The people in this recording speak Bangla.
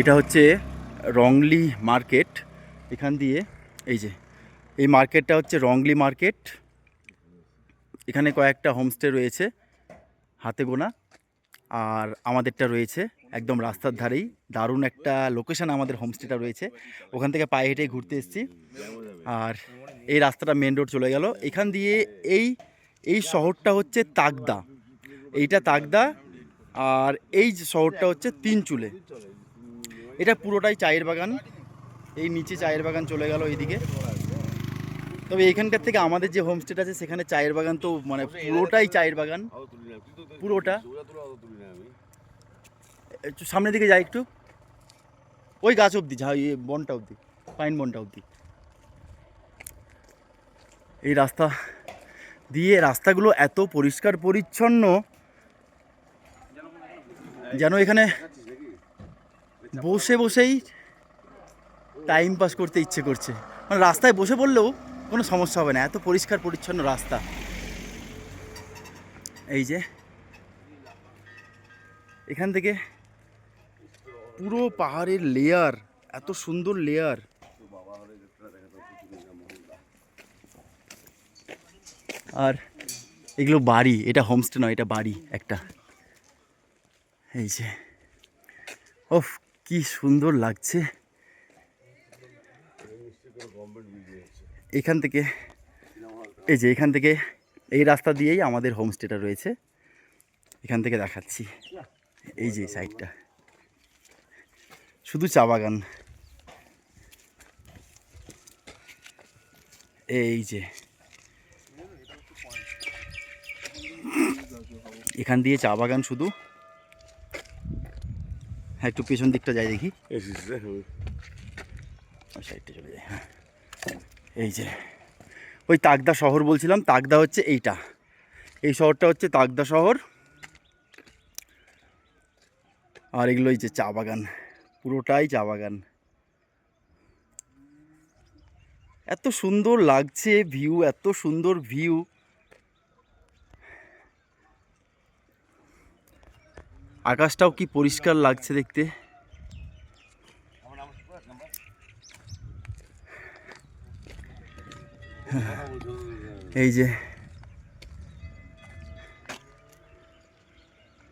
এটা হচ্ছে রংলি মার্কেট। এখান দিয়ে এই মার্কেটটা হচ্ছে রংলি মার্কেট। এখানে কয়েকটা হোমস্টে রয়েছে হাতে গোনা, আর আমাদেরটা রয়েছে একদম রাস্তার ধারেই। দারুণ একটা লোকেশান আমাদের হোমস্টেটা রয়েছে, ওখান থেকে পায়ে হেঁটে ঘুরতে এসেছি। আর এই রাস্তাটা মেন রোড চলে গেল এখান দিয়ে। এই শহরটা হচ্ছে তাকদা, এইটা তাকদা। আর এই যে শহরটা হচ্ছে তিনচুলে। এটা পুরোটাই চায়ের বাগান। এই নিচে চায়ের বাগান চলে গেল এইদিকে। তবে এইখানকার থেকে আমাদের যে হোমস্টেটা আছে সেখানে চায়ের বাগান তো মানে পুরোটাই চায়ের বাগান, পুরোটা। একটু সামনের দিকে যাই, একটু ওই গাছ অবধি, বনটা অবধি, পাইন বনটা অবধি। এই রাস্তা দিয়ে, রাস্তাগুলো এত পরিষ্কার পরিচ্ছন্ন যেন এখানে বসে বসেই টাইম পাস করতে ইচ্ছে করছে। মানে রাস্তায় বসে পড়লেও কোনো সমস্যা হবে না, এত পরিষ্কার পরিচ্ছন্ন রাস্তা। এই যে এখান থেকে পুরো পাহাড়ের লেয়ার, এত সুন্দর লেয়ার। আর এগুলো বাড়ি, এটা হোমস্টে নয়, এটা বাড়ি একটা। এই যে ওফ, কি সুন্দর লাগছে। এখান থেকে এখান থেকে এই রাস্তা দিয়েই আমাদের হোমস্টেটা রয়েছে। এখান থেকে দেখাচ্ছি, এই যে সাইডটা শুধু চা বাগান। এই যে এখান দিয়ে চা বাগান শুধু। হ্যাঁ, একটু পেছন দিকটা যাই দেখি, সাইডটা চলে যায়। হ্যাঁ, এই যে ওই তাকদা শহর বলছিলাম, তাকদা হচ্ছে এইটা, এই শহরটা হচ্ছে তাকদা শহর। আর এগুলো এই যে চা বাগান, পুরোটাই চা বাগান। এত সুন্দর লাগছে ভিউ, এত সুন্দর ভিউ। আকাশটাও কি পরিষ্কার লাগছে দেখতে। এই যে